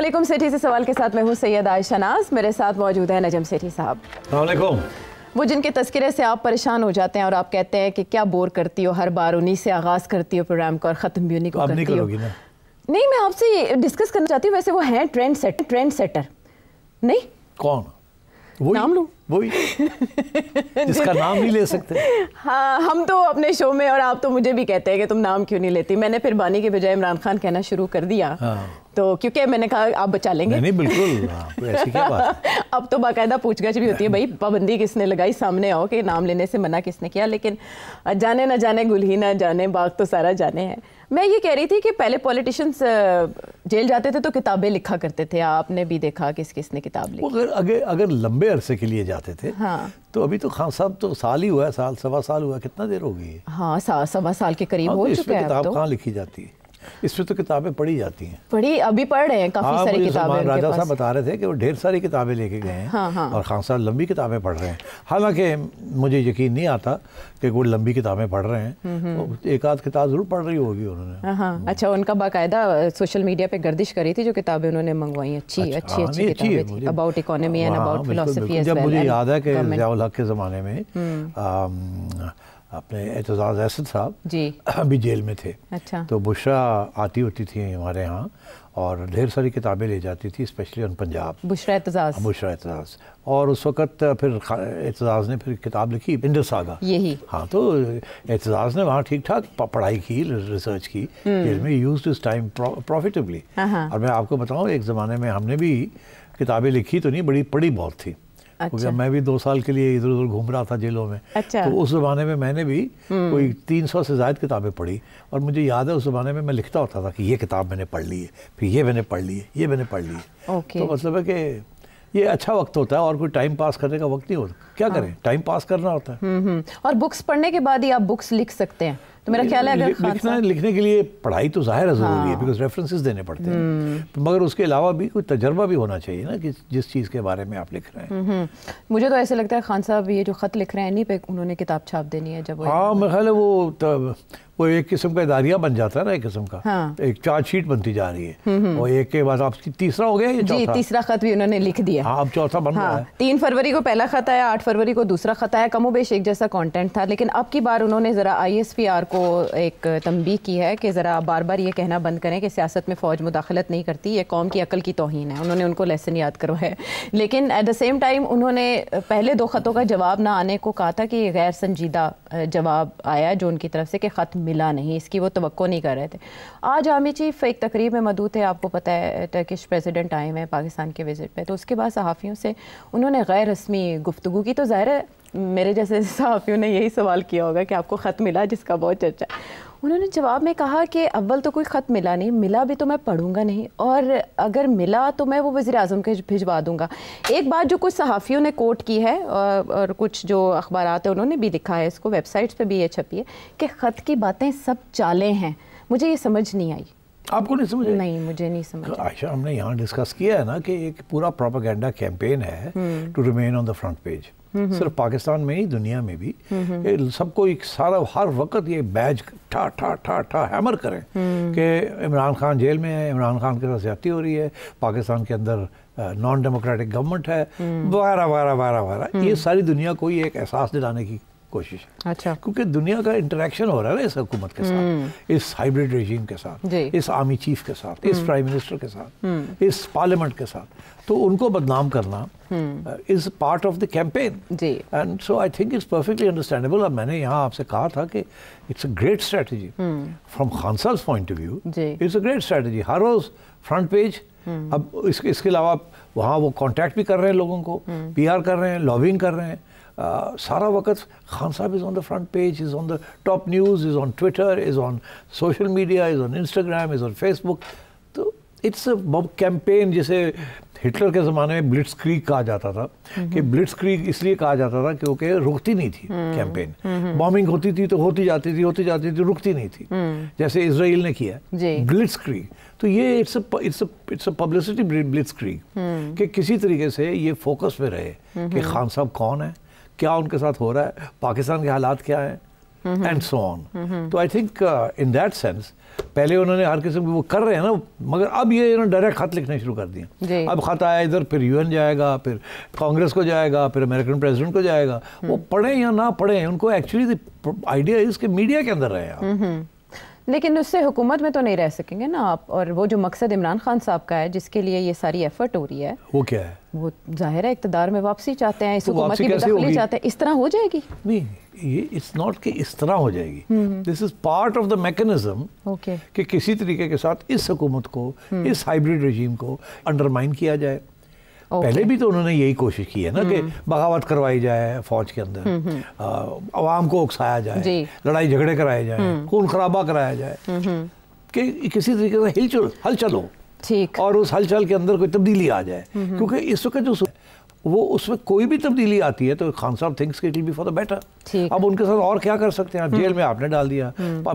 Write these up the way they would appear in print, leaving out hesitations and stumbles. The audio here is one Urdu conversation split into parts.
علیکم. سیٹھی سے سوال کے ساتھ میں ہوں سید عائشہ ناز. میرے ساتھ موجود ہے نجم سیٹھی صاحب. السلام علیکم. وہ جن کے تذکرے سے آپ پریشان ہو جاتے ہیں اور آپ کہتے ہیں کہ کیا بور کرتی ہو, ہر بار انہی سے آغاز کرتی ہو پروگرام کو اور ختم بھی انہی کو کرتی ہو. نہیں, میں آپ سے ڈسکس کرنا چاہتی ہوں. ویسے وہ ہیں ٹرینڈ سیٹر نہیں؟ کون نام لوں؟ وہی جس کا نام نہیں لے سکتے. ہاں, ہم تو اپنے شو میں, اور آپ تو مجھے بھی کہتے ہیں کہ تم نام کیوں نہیں لیتی. میں نے پھر بانی کے بجائے عمران خان کہنا شروع کر دیا, تو کیونکہ میں نے کہا آپ بچا لیں گے. نہیں بالکل, ایسی کیا بات. اب تو باقاعدہ پوچھ گچھ بھی ہوتی ہے, بھائی پابندی کس نے لگائی, سامنے آؤ کہ نام لینے سے منع کس نے کیا. لیکن جانے نہ جانے گل ہی نہ جانے, باغ تو سارا جانے ہیں. میں یہ کہہ رہی تھی کہ پہلے پولیٹیشنز جیل جاتے تھے تو کتابیں لکھا کرتے تھے. آپ نے بھی دیکھا کس نے کتاب لکھی. اگر لمبے عرصے کے لیے جاتے تھے تو ابھی تو خان صاحب تو سال ہی ہوا ہے, سال سوا سال ہوا ہے, کتنا دیر ہو گئی ہے. ہاں, سوا سال کے قریب ہو چکا ہے. کتاب کہاں لکھی جاتی ہے, اس میں تو کتابیں پڑھی جاتی ہیں. ابھی پڑھ رہے ہیں کافی ساری کتابیں. راجہ صاحب بتا رہے تھے کہ وہ ڈھیر ساری کتابیں لے کے گئے ہیں اور خان صاحب لمبی کتابیں پڑھ رہے ہیں. حالانکہ مجھے یقین نہیں آتا کہ وہ لمبی کتابیں پڑھ رہے ہیں. ایک آدھ کتاب ضرور پڑھ رہی ہوگی انہوں نے. ہاں, اچھا, ان کا باقاعدہ سوشل میڈیا پہ گردش کری تھی جو کتابیں انہوں نے منگوائی. اچھی کتابیں تھیں, اباؤٹ اکانومی اینڈ اباؤٹ فلسفی. جب مجھے یاد ہے کہ ضیاء الحق کے زمانے میں اپنے اعتزاز اسد صاحب جی ابھی جیل میں تھے. اچھا. تو بشرا آتی ہوتی تھی ہمارے ہاں اور ڈھیر ساری کتابیں لے جاتی تھی, اسپیشلی ان پنجاب. بشرا اعتزاز. اور اس وقت پھر اعتزاز نے پھر کتاب لکھی انڈس ساگا. یہی. ہاں, تو اعتزاز نے وہاں ٹھیک ٹھاک پڑھائی کی, ریسرچ کی, جیل میں یوزڈ اس ٹائم پروفیٹیبلی. اور میں آپ کو بتاؤں, ایک زمانے میں ہم نے بھی کتابیں لکھی تو نہیں, بڑی پڑھی بہت تھی. کیونکہ میں بھی 2 سال کے لیے ادھر ادھر گھوم رہا تھا جیلوں میں. تو اس زمانے میں نے بھی کوئی 300 سے زائد کتابیں پڑھی. اور مجھے یاد ہے اس زمانے میں لکھتا ہوتا تھا کہ یہ کتاب میں نے پڑھ لی ہے, پھر یہ میں نے پڑھ لی ہے, یہ میں نے پڑھ لی ہے. تو مطلب ہے کہ یہ اچھا وقت ہوتا ہے اور کوئی ٹائم پاس کرنے کا وقت نہیں ہوتا. کیا کریں, ٹائم پاس کرنا ہوتا ہے. اور بکس پڑھنے کے بعد ہی آپ بکس لکھ سکتے ہیں. تو میرا خیال ہے اگر لکھنے کے لیے پڑھائی تو ظاہر ہے ضروری ہے, بیکاز ریفرنسز دینے پڑتے ہیں, مگر اس کے علاوہ بھی کوئی تجربہ بھی ہونا چاہیے نا کہ جس چیز کے بارے میں آپ لکھ رہے ہیں. مجھے تو ایسے لگتا ہے خان صاحب یہ جو خط لکھ رہے ہیں انہیں پہ انہوں نے کتاب چھاپ دینی ہے. جب ہاں, میرا خیال ہے وہ ایک قسم کا اداریہ بن جاتا ہے نا, ایک قسم کا ایک چارج شیٹ بنتی جا رہی ہے. اور ایک کے بعد آپ کی تیسرا ہو گیا, جی تیسرا خط بھی انہوں نے لکھ دیا. ہاں, اب چوتھا بن رہا ہے. 3 فروری کو پہلا خط آیا, 8 فروری کو دوسرا خط آیا. کم و بیش ایک جیسا کانٹینٹ تھا, لیکن اب کی بار انہوں نے ذرا ISPR کو ایک تنبیہ کی ہے کہ ذرا بار بار یہ کہنا بند کریں کہ سیاست میں فوج مداخلت نہیں کرتی, یہ قوم کی عقل کی توہین ہے. انہوں نے ان کو لیسن یاد کروایا. لیکن ایٹ دا سیم ٹائم انہوں نے پہلے 2 خطوں کا جواب نہ آنے کو کہا تھا کہ یہ غیر سنجیدہ جواب آیا جو ان کی طرف سے, کہ خط ملا نہیں, اس کی وہ توقع نہیں کر رہے تھے. آج آرمی چیف ایک تقریب میں مدعو تھے, آپ کو پتہ ہے ٹرکش پریزیڈنٹ آئے ہوئے ہیں پاکستان کے وزٹ پہ, تو اس کے بعد صحافیوں سے انہوں نے غیر رسمی گفتگو کی. تو ظاہر ہے میرے جیسے صحافیوں نے یہی سوال کیا ہوگا کہ آپ کو خط ملا جس کا بہت چرچا. انہوں نے جواب میں کہا کہ اول تو کوئی خط ملا نہیں, ملا بھی تو میں پڑھوں گا نہیں, اور اگر ملا تو میں وہ وزیر اعظم کے بھجوا دوں گا. ایک بات جو کچھ صحافیوں نے کوٹ کی ہے اور کچھ جو اخبارات ہیں انہوں نے بھی لکھا ہے, اس کو ویب سائٹس پہ بھی یہ چھپی ہے کہ خط کی باتیں سب چالیں ہیں. مجھے یہ سمجھ نہیں آئی. آپ کو نہیں سمجھ؟ نہیں, مجھے نہیں سمجھ. عائشہ, ہم نے یہاں ڈسکس کیا ہے نا کہ ایک پورا پروپیگنڈا کیمپین ہے to remain on the front page. صرف پاکستان میں ہی, دنیا میں بھی سب کو ایک سارا ہر وقت یہ بیج ٹھا ٹھا ٹھا ٹھا ہیمر کریں کہ عمران خان جیل میں ہے, عمران خان کے ساتھ زیادتی ہو رہی ہے, پاکستان کے اندر نان ڈیموکریٹک گورنمنٹ ہے, وغیرہ وغیرہ وغیرہ وغیرہ. یہ ساری دنیا کو ہی ایک احساس دلانے کی کوشش ہے. اچھا. کیونکہ دنیا کا انٹریکشن ہو رہا ہے نا اس حکومت کے ساتھ, اس ہائیبریڈ رجیم کے ساتھ, اس آرمی چیف کے ساتھ, اس پرائم منسٹر کے ساتھ, اس پارلیمنٹ کے ساتھ. تو ان کو بدنام کرنا is part of the campaign. And so I think it's perfectly understandable. اب میں نے یہاں آپ سے کہا تھا کہ it's a great strategy from Khan Sahib point of view. It's a great strategy. ہر روز فرنٹ پیج. اب اس کے علاوہ وہاں وہ کانٹیکٹ بھی کر رہے ہیں لوگوں کو, PR کر رہے ہیں, لابنگ کر رہے ہیں. سارا وقت Khan Sahib is on the front page, is on the top news, is on Twitter, is on social media, is on Instagram, is on Facebook. تو اٹس اے کیمپین. جیسے ہٹلر کے زمانے میں بلٹس کریگ کہا جاتا تھا, کہ بلٹس کریگ اس لیے کہا جاتا تھا کیونکہ رکتی نہیں تھی کیمپین. بامبنگ ہوتی تھی تو ہوتی جاتی تھی, رکتی نہیں تھی, جیسے اسرائیل نے کیا بلٹس کریگ. تو یہ it's a publicity blitzkrieg, کہ کسی طریقے سے یہ فوکس میں رہے کہ خان صاحب کون ہیں, کیا ان کے ساتھ ہو رہا ہے, پاکستان کے حالات کیا ہیں. اینڈ سو آن. تو I think in that sense پہلے انہوں نے ہر قسم کی وہ کر رہے ہیں نا, مگر اب یہ ڈائریکٹ خط لکھنے شروع کر دیے. اب خط آیا ادھر, پھر یو این جائے گا, پھر کانگریس کو جائے گا, پھر امریکن پریزیڈنٹ کو جائے گا. وہ پڑھیں یا نہ پڑھیں, ان کو ایکچولی آئیڈیا اس کے میڈیا کے اندر رہے آپ. لیکن اس سے حکومت میں تو نہیں رہ سکیں گے نا آپ, اور وہ جو مقصد عمران خان صاحب کا ہے جس کے لیے یہ ساری ایفرٹ ہو رہی ہے, وہ کیا ہے؟ وہ ظاہر ہے اقتدار میں واپسی چاہتے ہیں, اس حکومت کی بدخلی چاہتے ہیں. اس طرح ہو جائے گی؟ نہیں, یہ اٹس ناٹ کہ اس طرح ہو جائے گی. This is part of the mechanism کہ کسی طریقے کے ساتھ اس حکومت کو, اس ہائیبریڈ رجیم کو انڈرمائن کیا جائے. پہلے بھی تو انہوں نے یہی کوشش کی ہے نا کہ بغاوت کروائی جائے فوج کے اندر, عوام کو اکسایا جائے, لڑائی جھگڑے کرائے جائیں, خون خرابہ کرایا جائے, کہ کسی طریقے سے ہل چلو اور اس ہل چل کے اندر کوئی تبدیلی آ جائے. کیونکہ اس وقت جو وہ اس وقت کوئی بھی تبدیلی آتی ہے تو خان صاحب تھنکس کہ it will be for the better. اب ان کے ساتھ اور کیا کر سکتے ہیں؟ آپ جیل میں آپ نے ڈال دیا,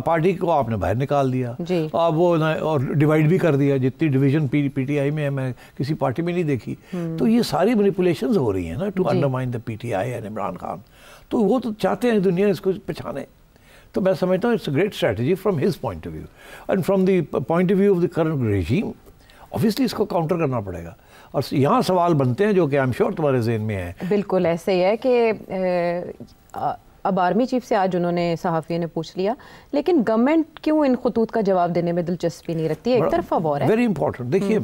پارٹی کو آپ نے باہر نکال دیا, اب وہ اور ڈیوائڈ بھی کر دیا. جتنی ڈویژن پی ٹی آئی میں ہے میں کسی پارٹی میں نہیں دیکھی. تو یہ ساری مینیپولیشنز ہو رہی ہیں نا to undermine the P T I and Imran Khan. تو وہ تو چاہتے ہیں دنیا اس کو پہچانے. تو میں سمجھتا ہوں it's a great strategy from his point of view, and from the point of view of the current regime obviously اس کو کاؤنٹر کرنا پڑے گا. اور یہاں سوال بنتے ہیں جو کہ آئی ایم شیور تمہارے ذہن میں ہے. بالکل ایسے ہی ہے کہ اب آرمی چیف سے آج انہوں نے صحافیوں نے پوچھ لیا, لیکن گورنمنٹ کیوں ان خطوط کا جواب دینے میں دلچسپی نہیں رکھتی؟ ایک طرفہ وار ہے. Very important. دیکھیے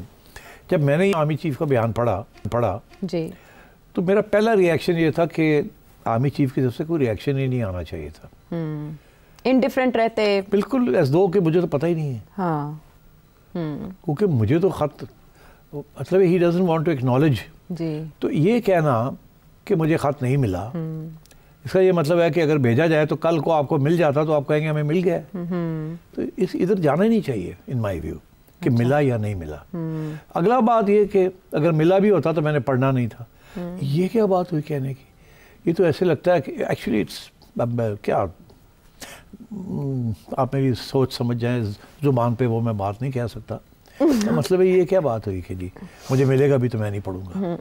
جب میں نے آرمی چیف کا بیان پڑھا جی تو میرا پہلا ریئیکشن یہ تھا کہ آرمی چیف کی طرف سے کوئی ریئیکشن ہی نہیں آنا چاہیے تھا. انڈیفرنٹ رہتے بالکل, ایز دو کہ مجھے تو پتہ ہی نہیں ہے. ہاں کیونکہ مجھے تو خط مطلب ہی ڈزنٹ وانٹ ٹو ایکنالج. جی تو یہ کہنا کہ مجھے خط نہیں ملا, اس کا یہ مطلب ہے کہ اگر بھیجا جائے تو کل کو آپ کو مل جاتا تو آپ کہیں گے ہمیں مل گیا. تو ادھر جانا ہی نہیں چاہیے ان مائی ویو کہ ملا یا نہیں ملا. اگلا بات یہ کہ اگر ملا بھی ہوتا تو میں نے پڑھنا نہیں تھا. یہ کیا بات ہوئی کہنے کی؟ یہ تو ایسے لگتا ہے کہ ایکچولی اٹس کیا, آپ میری سوچ سمجھ جائیں, زبان پہ وہ میں بات نہیں کہہ سکتا. مطلب ہے یہ کیا بات ہوئی کہ جی مجھے ملے گا بھی تو میں نہیں پڑھوں گا.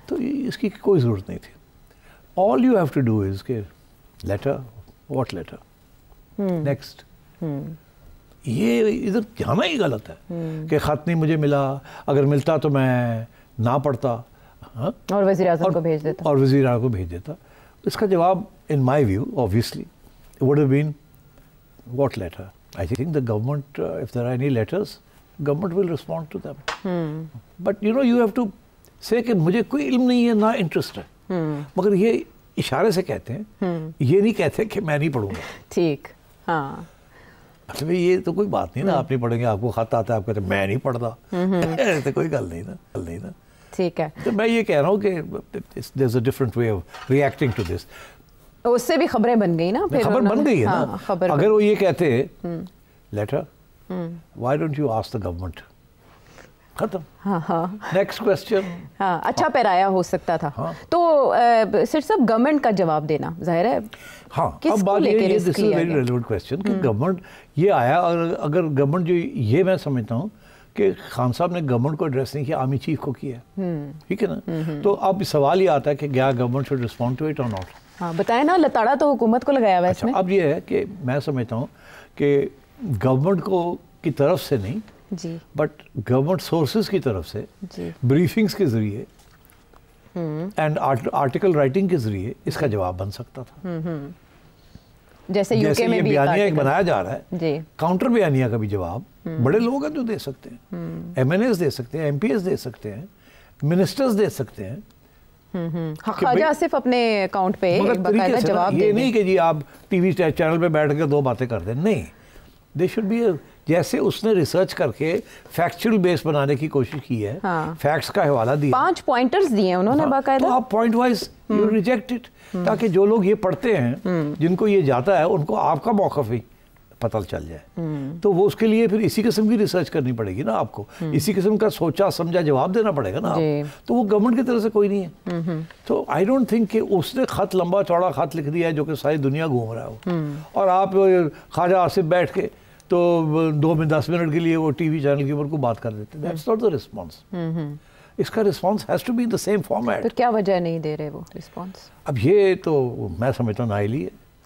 تو اس کی کوئی ضرورت نہیں تھی. All you have to do is کہ لیٹر, واٹ لیٹر, نیکسٹ. یہ ادھر جانا ہی غلط ہے کہ خط نہیں مجھے ملا, اگر ملتا تو میں نہ پڑھتا اور وزیر اعظم کو بھیج دیتا. اس کا جواب in my view obviously would have been what letter. I think the government, if there are any letters, government will respond to them. But you know you have to say کہ مجھے کوئی علم نہیں ہے, نہ انٹرسٹ ہے. مگر یہ اشارے سے کہتے ہیں, یہ نہیں کہتے کہ میں نہیں پڑھوں گا. ٹھیک, ہاں مطلب یہ تو کوئی بات نہیں نا, آپ نہیں پڑھیں گے, آپ کو خط آتا ہے, آپ کہتے ہیں میں نہیں پڑھتا, تو کوئی گل نہیں نا. ٹھیک ہے. تو میں یہ کہہ رہا ہوں کہ there's a different way of reacting to this. اس سے بھی خبریں بن گئی نا, خبر بن گئی ہے نا. اگر وہ یہ کہتے letter, why don't you ask the government, ختم. Next question. ہاں اچھا پیرایا ہو سکتا تھا. تو سر صاحب گورنمنٹ کا جواب دینا ظاہر ہے. ہاں اب بات یہ ہے, دس از ویری ریلیونٹ کوسچن کہ گورنمنٹ یہ آیا, اور اگر گورنمنٹ جو یہ میں سمجھتا ہوں کہ خان صاحب نے گورنمنٹ کو ایڈریس نہیں کیا, آرمی چیف کو کیا, ٹھیک ہے نا. تو اب سوال یہ آتا ہے کہ کیا government should respond to it or not. ہاں بتائیں نا, لتاڑا تو حکومت کو لگایا ہوا ہے اس میں. اب یہ ہے کہ میں سمجھتا ہوں کہ گورنمنٹ کو کی طرف سے نہیں, جی بٹ گورنمنٹ سورسز کی طرف سے بریفنگز کے ذریعے اینڈ آرٹیکل رائٹنگ کے ذریعے اس کا جواب بن سکتا تھا. جیسے یہ بیانیہ ایک بنایا جا رہا ہے, کاؤنٹر بیانیہ کا بھی جواب بڑے لوگ ہیں جو دے سکتے ہیں. ایم این ایز دے سکتے ہیں, ایم پی ایز دے سکتے ہیں, منسٹرز دے سکتے ہیں. خواجہ آصف اپنے اکاؤنٹ پہ باقاعدہ جواب دیں. یہ نہیں کہ جی آپ ٹی وی چینل پہ بیٹھ کے دو باتیں کر دیں, نہیں. دے شوڈ بی, جیسے اس نے ریسرچ کر کے فیکچوئل بیس بنانے کی کوشش کی ہے, فیکٹس کا حوالہ دیا, 5 پوائنٹرز دیے انہوں نے باقاعدہ. تو آپ point wise you reject it, تاکہ جو لوگ یہ پڑھتے ہیں, جن کو یہ جاتا ہے, ان کو آپ کا موقف ہی پتہ چل جائے. تو وہ اس کے لیے پھر اسی قسم کی ریسرچ کرنی پڑے گی نا آپ کو, اسی قسم کا سوچا سمجھا جواب دینا پڑے گا نا آپ. تو وہ گورنمنٹ کی طرف سے کوئی نہیں ہے. تو آئی ڈونٹ تھنک کہ اس نے خط, لمبا چوڑا خط لکھ دیا ہے جو کہ ساری دنیا گھوم رہا ہو, اور آپ خواجہ آصف بیٹھ کے تو 2-10 منٹ کے لیے وہ ٹی وی چینل کے اوپر کو بات کر دیتے. That's not the response. اس کا response has to be in the same format. تو کیا وجہ نہیں دے رہے وہ رسپانس؟ اب یہ تو میں سمجھتا ہوں نااہلی ہے.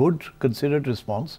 good considered response.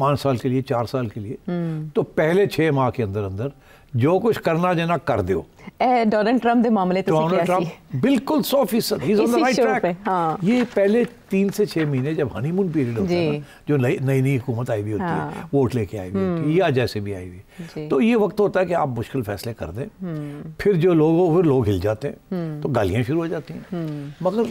5 سال کے لیے 4 سال کے لیے, تو پہلے 6 ماہ کے اندر اندر جو کچھ کرنا جانا کر دیو. ڈونلڈ ٹرمپ دے معاملے تو ڈونلڈ ٹرمپ بالکل 100% ہی از آن دی رائٹ ٹریک. یہ پہلے 3 سے 6 مہینے جب ہنی مون پیریڈ ہوتا ہے نا, جو نئی حکومت آئی ہوئی ہوتی ہے, ووٹ لے کے آئی ہوئی ہوتی ہے یا جیسے بھی آئی ہوئی, تو یہ وقت ہوتا ہے کہ آپ مشکل فیصلے کر دیں. پھر جو لوگ ہل جاتے ہیں تو گالیاں شروع ہو جاتی ہیں. مگر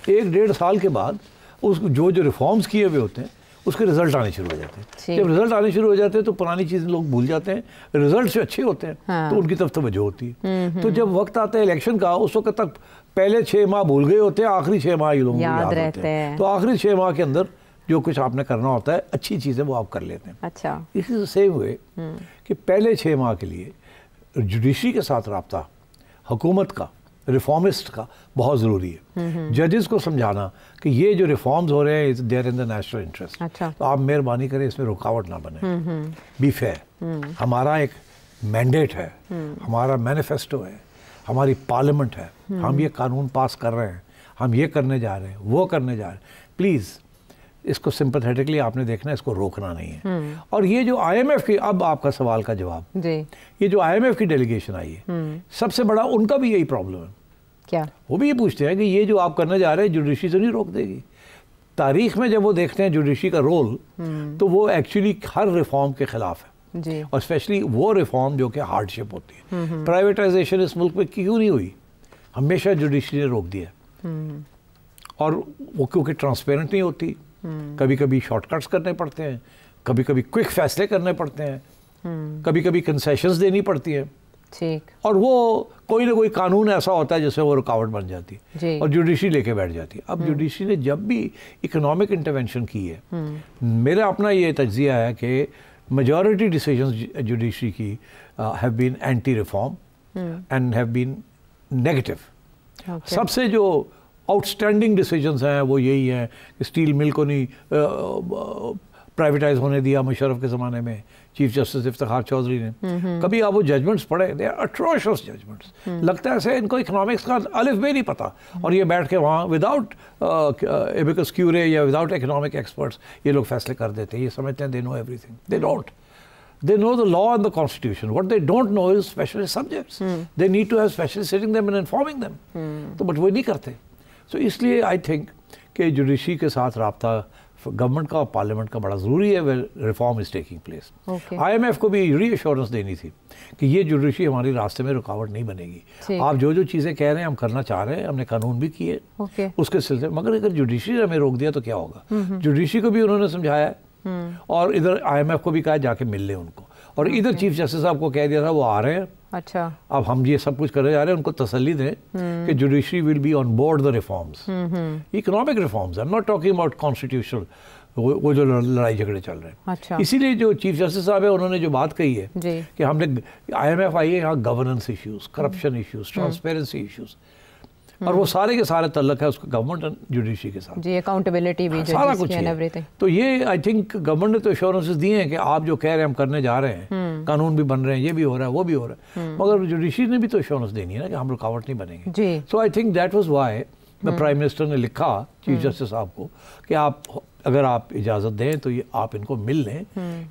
1-1.5 سال کے بعد اس جو ریفارمز کیے ہوئے ہوتے ہیں اس کے رزلٹ آنے شروع ہو جاتے ہیں. جب رزلٹ آنے شروع ہو جاتے ہیں تو پرانی چیزیں لوگ بھول جاتے ہیں, رزلٹ سے اچھے ہوتے ہیں تو ان کی طرف توجہ ہوتی ہے. تو جب وقت آتا ہے الیکشن کا, اس وقت تک پہلے 6 ماہ بھول گئے ہوتے ہیں, آخری 6 ماہ یہ لوگ یاد رہتے ہیں. تو آخری 6 ماہ کے اندر جو کچھ آپ نے کرنا ہوتا ہے, اچھی چیزیں وہ آپ کر لیتے ہیں. اچھا, اس سے سیم ہوئے کہ پہلے 6 ماہ کے لیے جوڈیشری کے ساتھ رابطہ حکومت کا, ریفارمسٹ کا بہت ضروری ہے. ججز کو سمجھانا کہ یہ جو ریفارمز ہو رہے ہیں they are in the national interest, تو آپ مہربانی کریں اس میں رکاوٹ نہ بنے. Be fair. ہمارا ایک مینڈیٹ ہے, ہمارا مینیفیسٹو ہے, ہماری پارلیمنٹ ہے, ہم یہ قانون پاس کر رہے ہیں, ہم یہ کرنے جا رہے ہیں, وہ کرنے جا رہے ہیں. پلیز اس کو سمپیتھیٹکلی آپ نے دیکھنا ہے, اس کو روکنا نہیں ہے. اور یہ جو آئی ایم ایف کی, اب آپ کا سوال کا جواب, یہ جو آئی ایم ایف کی ڈیلیگیشن آئی ہے, سب سے بڑا ان کا بھی یہی پرابلم ہے. کیا وہ بھی یہ پوچھتے ہیں کہ یہ جو آپ کرنے جا رہے ہیں جوڈیشری تو نہیں روک دے گی. تاریخ میں جب وہ دیکھتے ہیں جوڈیشری کا رول, تو وہ ایکچولی ہر ریفارم کے خلاف ہے, اور اسپیشلی وہ ریفارم جو کہ ہارڈ شپ ہوتی ہے. پرائیویٹائزیشن اس ملک میں کیوں نہیں ہوئی, ہمیشہ جوڈیشری نے روک دیا. اور وہ کیونکہ ٹرانسپیرنٹ نہیں ہوتی, کبھی کبھی شارٹ کٹس کرنے پڑتے ہیں, کبھی کبھی کوئک فیصلے کرنے پڑتے ہیں, کبھی کبھی کنسیشنز دینی پڑتی ہیں. اور وہ کوئی نہ کوئی قانون ایسا ہوتا ہے جس سے وہ رکاوٹ بن جاتی ہے اور جوڈیشری لے کے بیٹھ جاتی ہے. اب جوڈیشری نے جب بھی اکنامک انٹرونشن کی ہے, میرا اپنا یہ تجزیہ ہے کہ میجورٹی ڈیسیجنز جوڈیشری کی have been anti reform and have been negative. سب سے جو آؤٹ اسٹینڈنگ ڈیسیجنز ہیں وہ یہی ہیں کہ اسٹیل مل کو نہیں پرائیویٹائز ہونے دیا مشرف کے زمانے میں, چیف جسٹس افتخار چودھری نے. کبھی آپ وہ ججمنٹس پڑھے, دے آر اٹروشس ججمنٹس. لگتا ہے ایسے ان کو اکنامکس کا الف بے نہیں پتا, اور یہ بیٹھ کے وہاں وداؤٹ ایبیکس کیورے یا وداؤٹ اکنامک ایکسپرٹس یہ لوگ فیصلے کر دیتے ہیں. یہ سمجھتے ہیں دے نو ایوری تھنگ. They don't. They know the law and the constitution. What they don't know is specialist subjects. They need to have specialists sitting them and informing them. تو بٹ وہ نہیں کرتے. So اس لیے I think کہ جوڈیشری کے ساتھ رابطہ گورنمنٹ کا اور پارلیمنٹ کا بڑا ضروری ہے where reform is taking place. IMF کو بھی ری ایشورنس دینی تھی کہ یہ جوڈیشری ہماری راستے میں رکاوٹ نہیں بنے گی. آپ جو چیزیں کہہ رہے ہیں ہم کرنا چاہ رہے ہیں, ہم نے قانون بھی کیے اس کے سلسلے, مگر اگر جوڈیشری نے ہمیں روک دیا تو کیا ہوگا. جوڈیشری کو بھی انہوں نے سمجھایا اور ادھر آئی ایم ایف کو بھی کہا جا کے مل لیں ان کو, اور ادھر چیف جسٹس صاحب کو کہہ دیا تھا وہ آ رہے ہیں. اچھا, اب ہم یہ سب کچھ کرنے جا رہے ہیں, ان کو تسلی دیں کہ judiciary will be on board the reforms, economic reforms. I'm not talking about constitutional, وہ جو لڑائی جھگڑے چل رہے ہیں. اسی لیے جو چیف جسٹس صاحب ہے انہوں نے جو بات کہی ہے کہ ہم نے آئی ایم ایف آئی ہے یہاں governance issues, corruption issues, transparency issues, اور وہ سارے کے سارے تعلق ہے اس کا گورنمنٹ اینڈ جوڈیشری کے ساتھ. جی, اکاؤنٹیبلٹی بھی سارا کچھ ہے. تو یہ آئی تھنک گورنمنٹ نے تو ایشورنسز دیے ہیں کہ آپ جو کہہ رہے ہیں ہم کرنے جا رہے ہیں, قانون بھی بن رہے ہیں, یہ بھی ہو رہا ہے, وہ بھی ہو رہا ہے, مگر جوڈیشری نے بھی تو ایشورنس دینی ہے نا کہ ہم رکاوٹ نہیں بنیں گے. So I think that was why prime minister نے لکھا چیف جسٹس صاحب کو کہ آپ اگر آپ اجازت دیں تو یہ آپ ان کو مل لیں,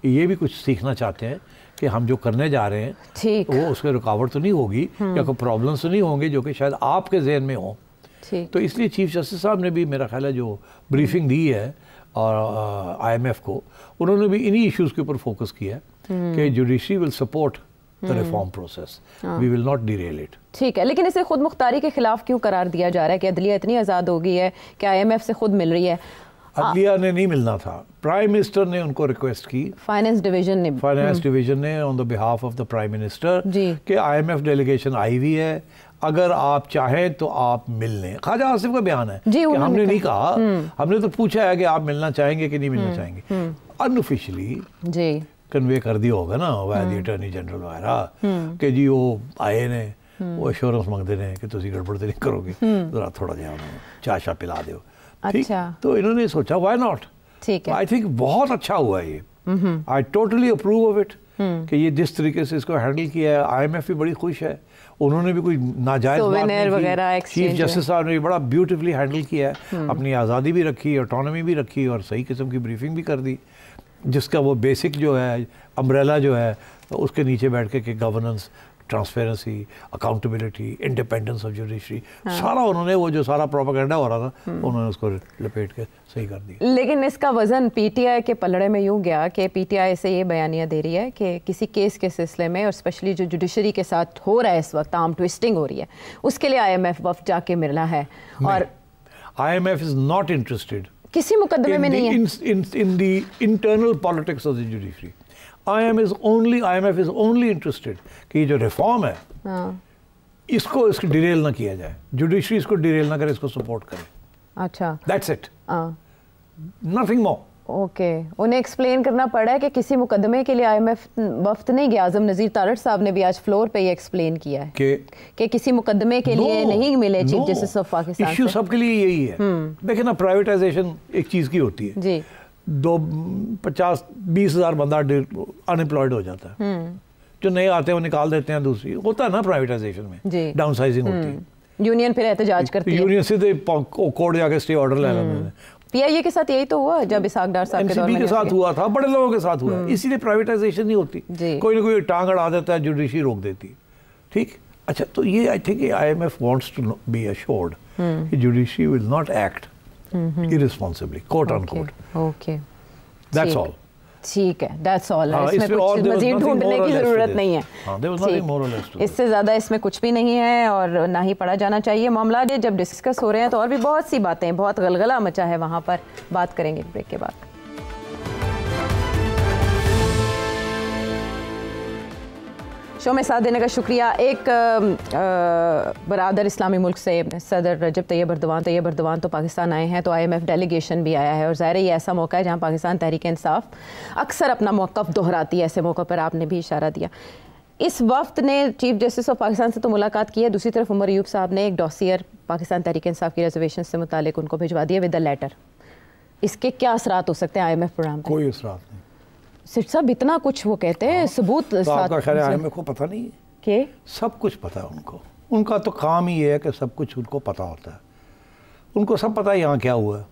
یہ بھی کچھ سیکھنا چاہتے ہیں کہ ہم جو کرنے جا رہے ہیں وہ اس میں رکاوٹ تو نہیں ہوگی یا کوئی پرابلمس تو نہیں ہوں گے جو کہ شاید آپ کے ذہن میں ہوں. تو اس لیے چیف جسٹس صاحب نے بھی میرا خیال ہے جو بریفنگ دی ہے اور آئی ایم ایف کو, انہوں نے بھی انہی ایشوز کے اوپر فوکس کیا ہے کہ judiciary will support the reform process. We will not derail it. ٹھیک ہے, لیکن اسے خود مختاری کے خلاف کیوں قرار دیا جا رہا ہے کہ عدلیہ اتنی آزاد ہو گئی ہے کہ آئی ایم ایف سے خود مل رہی ہے؟ عدلیہ نے نہیں ملنا تھا, پرائم منسٹر نے ان کو ریکویسٹ کی, فائنانس ڈویژن نے on the behalf of the prime minister کہ آئی ایم ایف ڈیلیگیشن آئی ہوئی ہے, اگر آپ چاہیں تو آپ مل لیں. خواجہ آصف کا بیان ہے کہ ہم نے نہیں کہا, ہم نے تو پوچھا ہے کہ آپ ملنا چاہیں گے کہ نہیں ملنا چاہیں گے. انآفیشلی کنوے کر دیا ہوگا نا وائد اٹارنی جنرل وغیرہ کہ جی وہ آئے نے وہ ایشورنس مانگتے ہیں کہ تسی گڑبڑ تو نہیں کرو گے, ذرا تھوڑا جہاں چائے شاہ پلا دیو. تو انہوں نے سوچا وائی ناٹ. آئی تھنک بہت اچھا ہوا ہے یہ, I totally approve of it کہ یہ جس طریقے سے اس کو ہینڈل کیا ہے. آئی ایم ایف بھی بڑی خوش ہے, انہوں نے بھی کوئی ناجائز بات نہیں کی, چیف جسٹس صاحب نے بھی بڑا بیوٹیفلی ہینڈل کیا ہے, اپنی آزادی بھی رکھی, آٹونومی بھی رکھی اور صحیح قسم کی بریفنگ بھی کر دی. جس کا وہ بیسک جو ہے امبریلا جو ہے اس کے نیچے بیٹھ کے کہ governance, transparency, accountability, independence of judiciary, سارا انہوں نے وہ جو سارا پروپیگنڈا ہو رہا تھا انہوں نے اس کو لپیٹ کے صحیح کر دیا. لیکن اس کا وزن پی ٹی آئی کے پلڑے میں یوں گیا کہ پی ٹی آئی سے یہ بیانیہ دے رہی ہے کہ کسی کیس کے سلسلے میں, اور اسپیشلی جو جوڈیشری کے ساتھ ہو رہا ہے اس وقت عام ٹوسٹنگ ہو رہی ہے, اس کے لیے آئی ایم ایف وفد جا کے ملنا ہے. اور I M F is not interested کسی مقدمے میں نہیں ہے in the internal politics of the judiciary. IMF is only interested کہ یہ جو ریفارم ہے اس کو ڈیریل نہ کیا جائے, جوڈیشری اس کو ڈیریل نہ کرے, اس کو سپورٹ کرے. اچھا, That's it. Nothing more. Okay, انہیں ایکسپلین کرنا پڑا ہے کہ کسی مقدمے کے لیے آئی ایم ایف وفد نہیں گیا. اعظم نذیر تارڑ صاحب نے بھی آج فلور پہ یہ ایکسپلین کیا ہے کہ کسی مقدمے کے لیے نہیں ملے chief justice of Pakistan. Issue سب کے لیے یہی ہے. دیکھیں نا, پرائیویٹائزیشن ایک چیز کی ہوتی ہے جی, 50-20 ہزار بندہ انمپلائڈ ہو جاتا ہے, جو نئے آتے ہیں وہ نکال دیتے ہیں, دوسری ہوتا ہے نا پرائیویٹائزیشن میں ڈاؤن سائزنگ ہوتی ہے. یونین پھر احتجاج کرتی ہے, یونین سے کورٹ جا کے اسٹے آرڈر لے لیتے ہیں. پی آئی اے کے ساتھ یہی تو ہوا جب اسحاق ڈار صاحب کے دور میں, کے ساتھ ہوا تھا, بڑے لوگوں کے ساتھ ہوا. اسی لیے پرائیویٹائزیشن نہیں ہوتی, کوئی نہ کوئی ٹانگ اڑا دیتا ہے, جوڈیشری روک دیتی. ٹھیک, اچھا, تو یہ I think I M F wants to be assured کہ judiciary will not act irresponsibly, quote unquote. Okay, That's all. ٹھیک ہے, that's all. اس میں کچھ مزید ڈھونڈنے کی ضرورت نہیں ہے, there was nothing more or less to it. اس سے زیادہ اس میں کچھ بھی نہیں ہے اور نہ ہی پڑھا جانا چاہیے. معاملات یہ جب ڈسکس ہو رہے ہیں تو اور بھی بہت سی باتیں, بہت غلغلہ مچا ہے وہاں پر, بات کریں گے بریک کے بعد. شو میں ساتھ دینے کا شکریہ. ایک برادر اسلامی ملک سے صدر رجب طیب اردوان تو پاکستان آئے ہیں, تو آئی ایم ایف ڈیلیگیشن بھی آیا ہے, اور ظاہر یہ ایسا موقع ہے جہاں پاکستان تحریک انصاف اکثر اپنا موقف دہراتی ہے. ایسے موقع پر آپ نے بھی اشارہ دیا. اس وفد نے چیف جسٹس آف پاکستان سے تو ملاقات کی ہے, دوسری طرف عمر ایوب صاحب نے ایک ڈوسیئر پاکستان تحریک انصاف کی ریزرویشن سے متعلق ان کو بھجوا دیا ود اے لیٹر. اس کے کیا اثرات ہو سکتے ہیں آئی ایم ایف پروگرام پہ؟ کوئی اثرات نہیں. سر صاحب اتنا کچھ وہ کہتے ہیں, ثبوت آپ کا خیال ہے آئی ایم ایف کو پتہ نہیں ہے کہ سب کچھ پتہ ہے ان کو. ان کا تو کام ہی یہ ہے کہ سب کچھ ان کو پتہ ہوتا ہے. ان کو سب پتہ ہے یہاں کیا ہوا ہے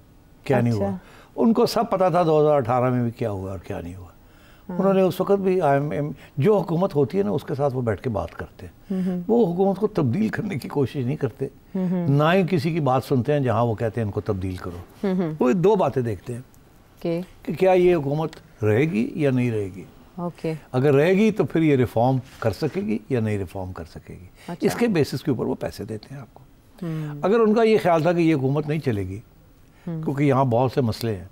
کیا نہیں ہوا. ان کو سب پتہ تھا 2018 میں بھی کیا ہوا اور کیا نہیں ہوا. انہوں نے اس وقت بھی جو حکومت ہوتی ہے نا اس کے ساتھ وہ بیٹھ کے بات کرتے ہیں, وہ حکومت کو تبدیل کرنے کی کوشش نہیں کرتے, نہ ہی کسی کی بات سنتے ہیں جہاں وہ کہتے ہیں ان کو تبدیل کرو. وہ دو باتیں دیکھتے ہیں کہ کیا یہ حکومت رہے گی یا نہیں رہے گی. اگر رہے گی تو پھر یہ ریفارم کر سکے گی یا نہیں ریفارم کر سکے گی. اس کے بیسس کے اوپر وہ پیسے دیتے ہیں آپ کو. اگر ان کا یہ خیال تھا کہ یہ حکومت نہیں چلے گی کیونکہ یہاں بہت سے مسئلے ہیں,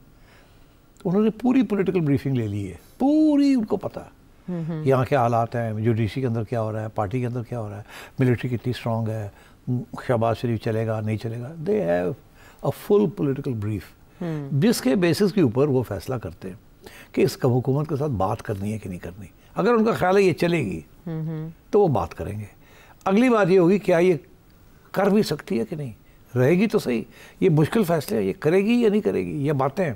انہوں نے پوری پولیٹیکل بریفنگ لے لی ہے, پوری ان کو پتہ ہے یہاں کیا حالات ہیں, جوڈیشری کے اندر کیا ہو رہا ہے, پارٹی کے اندر کیا ہو رہا ہے, ملٹری کتنی اسٹرانگ ہے, شہباز شریف چلے گا نہیں چلے گا. They have a full political brief, جس کے بیسس کے اوپر وہ فیصلہ کرتے ہیں کہ اس حکومت کے ساتھ بات کرنی ہے کہ نہیں کرنی. اگر ان کا خیال ہے یہ چلے گی تو وہ بات کریں گے. اگلی بات یہ ہوگی کیا یہ کر بھی سکتی ہے کہ نہیں, رہے گی تو صحیح. یہ مشکل فیصلے ہیں, یہ کرے گی یا نہیں کرے گی, یہ باتیں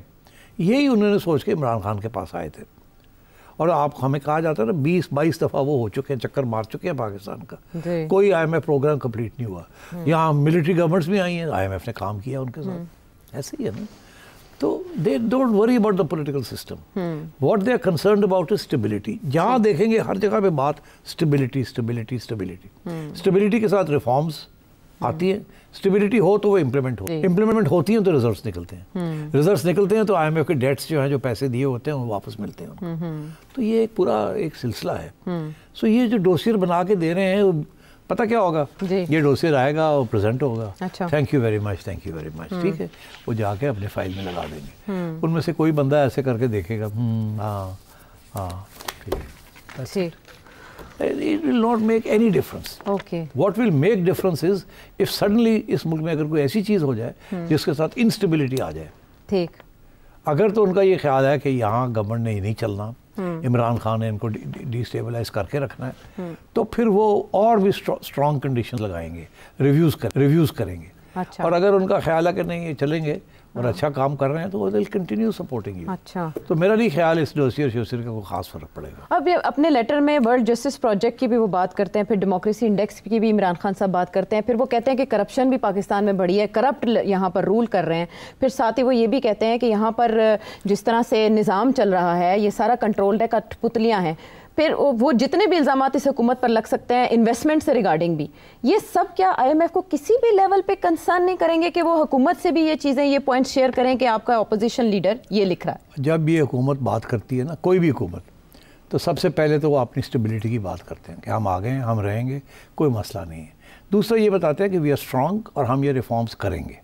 یہی انہوں نے سوچ کے عمران خان کے پاس آئے تھے. اور آپ ہمیں کہا جاتا ہے نا 20-22 دفعہ وہ ہو چکے ہیں, چکر مار چکے ہیں پاکستان کا, کوئی I M F programme complete نہیں ہوا. یہاں ملٹری گورنمنٹس بھی آئی ہیں, آئی ایم ایف نے کام کیا ان کے ساتھ, ایسے ہی ہے نا. تو they don't worry about the political system. What they are concerned about is stability. جہاں دیکھیں گے ہر جگہ پہ بات stability. Stability کے ساتھ reforms آتی ہیں, stability ہو تو وہ implement ہو, implement ہوتی ہیں تو results نکلتے ہیں, تو IMF کے debts جو ہیں جو پیسے دیے ہوتے ہیں وہ واپس ملتے ہیں. تو یہ ایک پورا ایک سلسلہ ہے. سو یہ جو ڈوسیر بنا کے دے رہے ہیں پتہ کیا ہوگا, یہ ڈوسیر آئے گا اور پریزنٹ ہوگا, تھینک یو ویری مچ, ٹھیک ہے, وہ جا کے اپنے فائل میں لگا دیں گے. ان میں سے کوئی بندہ ایسے کر کے دیکھے گا, ہاں ٹھیک ہے. It will not make any difference. What will make difference is if suddenly اس ملک میں اگر کوئی ایسی چیز ہو جائے جس کے ساتھ انسٹیبلٹی آ جائے. ٹھیک, اگر تو ان کا یہ خیال ہے کہ یہاں گورنمنٹ نے نہیں چلنا, عمران خان نے ان کو ڈی اسٹیبلائز کر کے رکھنا ہے, تو پھر وہ اور بھی اسٹرانگ کنڈیشن لگائیں گے, ریویوز کریں گے. اچھا. اور اگر ان کا خیال ہے کہ نہیں یہ چلیں گے اور اچھا کام کر رہے ہیں تو وہ they'll continue supporting you. اچھا. تو میرا نہیں خیال اس ڈوسیئر شوسیئر کا کوئی خاص فرق پڑے گا. اب اپنے لیٹر میں ورلڈ جسٹس پروجیکٹ کی بھی وہ بات کرتے ہیں, پھر ڈیموکریسی انڈیکس کی بھی عمران خان صاحب بات کرتے ہیں, پھر وہ کہتے ہیں کہ کرپشن بھی پاکستان میں بڑھی ہے, کرپٹ یہاں پر رول کر رہے ہیں, پھر ساتھ ہی وہ یہ بھی کہتے ہیں کہ یہاں پر جس طرح سے نظام چل رہا ہے یہ سارا کنٹرولڈ ہے, کٹ پتلیاں ہیں. پھر وہ جتنے بھی الزامات اس حکومت پر لگ سکتے ہیں انویسٹمنٹ سے ریگارڈنگ بھی, یہ سب کیا آئی ایم ایف کو کسی بھی لیول پہ کنسرن نہیں کریں گے کہ وہ حکومت سے بھی یہ چیزیں, یہ پوائنٹ شیئر کریں کہ آپ کا اپوزیشن لیڈر یہ لکھ رہا ہے؟ جب یہ حکومت بات کرتی ہے نا, کوئی بھی حکومت, تو سب سے پہلے تو وہ اپنی اسٹیبلٹی کی بات کرتے ہیں کہ ہم آ گئے ہیں, ہم رہیں گے, کوئی مسئلہ نہیں ہے. دوسرا یہ بتاتے ہیں کہ وی آر اسٹرانگ اور ہم یہ ریفارمز کریں گے.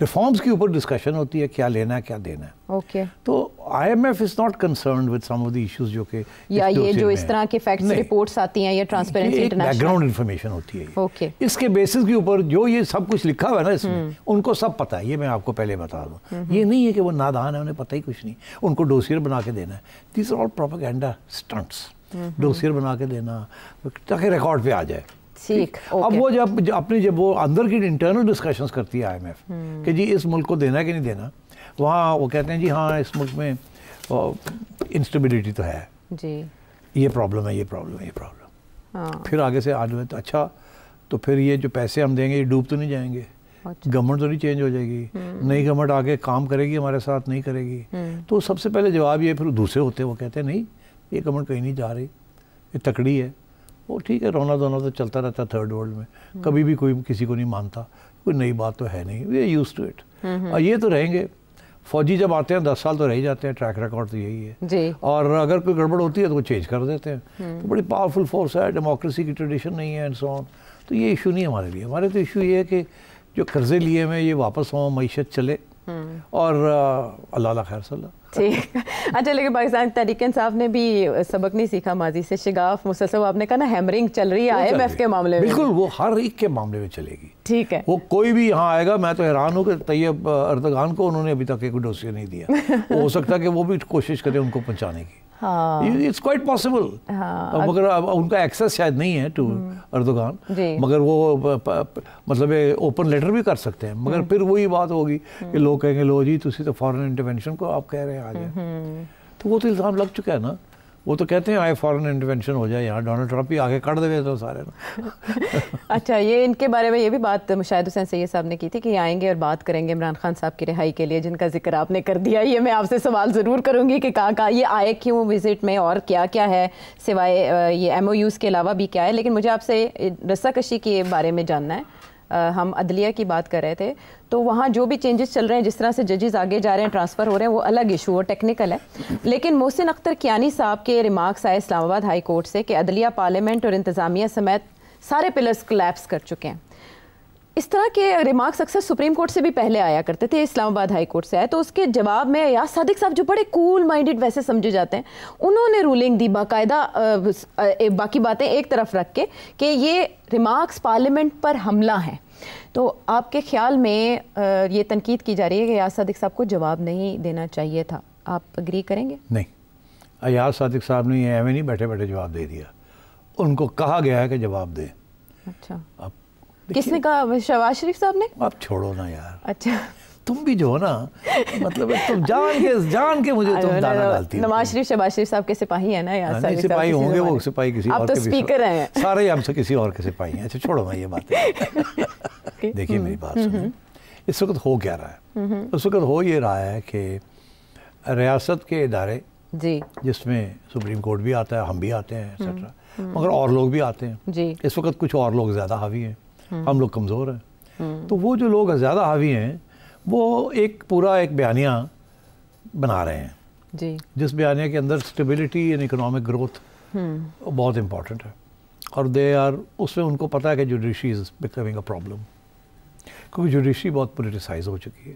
ریفارمز کے اوپر ڈسکشن ہوتی ہے, کیا لینا ہے کیا دینا ہے. اوکے. تو I M F is not concerned with some of the issues جو کہ یا یہ جو اس طرح کے فیکٹس رپورٹس آتی ہیں, یہ transparency international back ground information ہوتی ہے. اوکے. اس کے بیسس کے اوپر جو یہ سب کچھ لکھا ہوا ہے نا اس میں, ان کو سب پتہ ہے. یہ میں آپ کو پہلے بتا دوں, یہ نہیں ہے کہ وہ نادان ہے, انہیں پتہ ہی کچھ نہیں, ان کو ڈوسیئر بنا کے دینا ہے. These are all propaganda stunts. Dossier بنا کے دینا تاکہ ریکارڈ پہ آ جائے. اب وہ جب وہ اندر کی انٹرنل ڈسکشنز کرتی ہے آئی ایم ایف کہ جی اس ملک کو دینا ہے کہ نہیں دینا, وہاں وہ کہتے ہیں جی ہاں اس ملک میں انسٹیبلٹی تو ہے جی, یہ پرابلم ہے, یہ پرابلم ہے, یہ پرابلم. پھر آگے سے آدمی تو اچھا تو پھر یہ جو پیسے ہم دیں گے یہ ڈوب تو نہیں جائیں گے, گورنمنٹ تو نہیں چینج ہو جائے گی, نئی گورنمنٹ آگے کام کرے گی ہمارے ساتھ, نہیں کرے گی. تو سب سے پہلے جواب یہ, پھر دوسرے ہوتے ہیں وہ کہتے ہیں نہیں یہ گورنمنٹ کہیں نہیں جا رہی, یہ تکڑی ہے. وہ ٹھیک ہے, رونا دھونا تو چلتا رہتا ہے تھرڈ ورلڈ میں, کبھی بھی کوئی کسی کو نہیں مانتا, کوئی نئی بات تو ہے نہیں, we are used to it. اور یہ تو رہیں گے, فوجی جب آتے ہیں 10 سال تو رہ ہی جاتے ہیں, ٹریک ریکارڈ تو یہی ہے. اور اگر کوئی گڑبڑ ہوتی ہے تو وہ چینج کر دیتے ہیں. تو بڑی پاورفل فورس ہے, ڈیموکریسی کی ٹریڈیشن نہیں ہے اینڈ سو آن. تو یہ ایشو نہیں ہے ہمارے لیے. ہمارے تو ایشو یہ ہے کہ جو قرضے لیے میں یہ واپس ہوں, معیشت چلے, اور اللہ اللہ خیر صلی اللہ. ٹھیک. اچھا, لیکن پاکستان تحریک انصاف نے بھی سبق نہیں سیکھا ماضی سے, شگاف مسلسل آپ نے کہا نا ہیمرنگ چل رہی ہے آئی ایم ایف کے معاملے میں. بالکل, وہ ہر ایک کے معاملے میں چلے گی. ٹھیک ہے. وہ کوئی بھی یہاں آئے گا, میں تو حیران ہوں کہ طیب اردگان کو انہوں نے ابھی تک ایک ڈوسیئر نہیں دیا. ہو سکتا ہے کہ وہ بھی کوشش کرے ان کو پہنچانے کی. It's quite possible. مگر ان کا ایکسیس شاید نہیں ہے ٹو اردگان, مگر وہ مطلب اوپن لیٹر بھی کر سکتے ہیں. مگر پھر وہی بات ہوگی کہ لوگ کہیں گے لو جی تسی تو فارن انٹرونشن کو آپ کہہ رہے ہیں آ جائے. تو وہ تو الزام لگ چکا ہے نا. وہ تو کہتے ہیں آئے فارن انٹرونشن ہو جائے, یہاں ڈونلڈ ٹرمپ ہی آگے کر دے تو سارے نا. اچھا, یہ ان کے بارے میں یہ بھی بات مشاہد حسین سید صاحب نے کی تھی کہ آئیں گے اور بات کریں گے عمران خان صاحب کی رہائی کے لیے, جن کا ذکر آپ نے کر دیا. یہ میں آپ سے سوال ضرور کروں گی کہ کہاں یہ آئے کیوں وزٹ میں, اور کیا کیا ہے سوائے یہ ایم او یوز کے علاوہ بھی کیا ہے. لیکن مجھے آپ سے رسہ کشی کے بارے میں جاننا ہے. ہم عدلیہ کی بات کر رہے تھے, تو وہاں جو بھی چینجز چل رہے ہیں, جس طرح سے ججز آگے جا رہے ہیں, ٹرانسفر ہو رہے ہیں, وہ الگ ایشو, وہ ٹیکنیکل ہے. لیکن محسن اختر کیانی صاحب کے ریمارکس آئے اسلام آباد ہائی کورٹ سے کہ عدلیہ, پارلیمنٹ اور انتظامیہ سمیت سارے پلرز کلیپس کر چکے ہیں. اس طرح کے ریمارکس اکثر سپریم کورٹ سے بھی پہلے آیا کرتے تھے, اسلام آباد ہائی کورٹ سے آئے. تو اس کے جواب میں ایاز صادق صاحب جو بڑے کول مائنڈڈ ویسے سمجھے جاتے ہیں, انہوں نے رولنگ دی باقاعدہ, باقی باتیں ایک طرف رکھ کے, کہ یہ ریمارکس پارلیمنٹ پر حملہ ہیں. تو آپ کے خیال میں یہ تنقید کی جا رہی ہے کہ ایاز صادق صاحب کو جواب نہیں دینا چاہیے تھا, آپ اگری کریں گے؟ نہیں, ایاز صادق صاحب نے یہ ایویں نہیں بیٹھے بیٹھے جواب دے دیا, ان کو کہا گیا ہے کہ جواب دیں. اچھا, کس نے کہا؟ شہباز شریف صاحب نے. آپ چھوڑو نا یار. اچھا, تم بھی جو ہو نا, مطلب تم جان کے مجھے تم دانا ڈالتی ہو. نواز شریف شہباز شریف صاحب کے سپاہی ہیں نا, یا سپاہی ہوں گے, وہ سپاہی کسی اور کے, آپ تو اسپیکر ہیں, سارے ہم سے کسی اور کے سپاہی ہیں. اچھا چھوڑو نا یہ باتیں. دیکھیے میری بات سنیں, اس وقت ہو کیا رہا ہے؟ اس وقت ہو یہ رہا ہے کہ ریاست کے ادارے جی, جس میں سپریم کورٹ بھی آتا ہے, ہم بھی آتے ہیں ایٹسٹرا, مگر اور لوگ بھی آتے ہیں جی. اس وقت کچھ اور لوگ زیادہ حاوی ہیں, ہم لوگ کمزور ہیں. تو وہ جو لوگ زیادہ حاوی ہیں وہ ایک پورا ایک بیانیہ بنا رہے ہیں جی, جس بیانیہ کے اندر اسٹیبلٹی اینڈ اکنامک گروتھ بہت امپورٹنٹ ہے. اور دے آر, اس میں ان کو پتہ ہے کہ judiciary is becoming a problem, کیونکہ جوڈیشری بہت پولیٹیسائز ہو چکی ہے.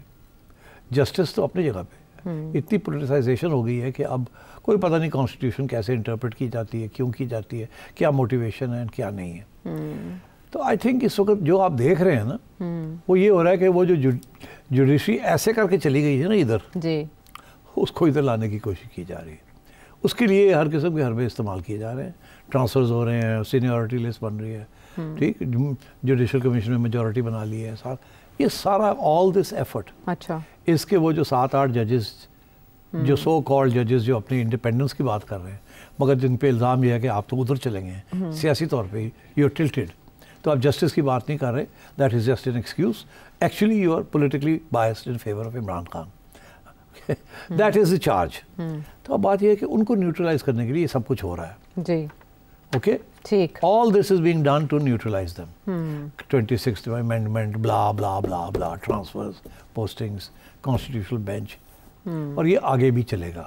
جسٹس تو اپنی جگہ پہ, اتنی پولیٹیسائزیشن ہو گئی ہے کہ اب کوئی پتہ نہیں کانسٹیٹیوشن کیسے انٹرپریٹ کی جاتی ہے, کیوں کی جاتی ہے, کیا موٹیویشن ہے, کیا نہیں ہے. تو آئی تھنک اس وقت جو آپ دیکھ رہے ہیں نا, وہ یہ ہو رہا ہے کہ وہ جو جوڈیشری ایسے کر کے چلی گئی ہے نا ادھر جی, اس کو ادھر لانے کی کوشش کی جا رہی ہے. اس کے لیے ہر قسم کے حربے استعمال کیے جا رہے ہیں, ٹرانسفرز ہو رہے ہیں, سینیورٹی لسٹ بن رہی ہے, ٹھیک, جوڈیشل کمیشن میں میجورٹی بنا لی ہے, ساتھ یہ سارا آل دس ایفرٹ، اچھا، اس کے وہ جو 7-8 ججز جو سو کالڈ ججز جو اپنی انڈیپینڈنس کی بات کر رہے ہیں، مگر جن پہ الزام یہ ہے کہ آپ تو ادھر چلیں گے سیاسی طور پہ یو آر ٹلٹڈ، تو آپ جسٹس کی بات نہیں کر رہے، that is just an excuse, actually you are politically biased in favour of Imran Khan, that is the charge. تو اب بات یہ ہے کہ ان کو نیوٹرلائز کرنے کے لیے یہ سب کچھ ہو رہا ہے. جی اوکے، ٹھیک. all this is being done to neutralize them. 26th amendment, blah blah blah blah, transfers, postings, constitutional bench, اور یہ آگے بھی چلے گا.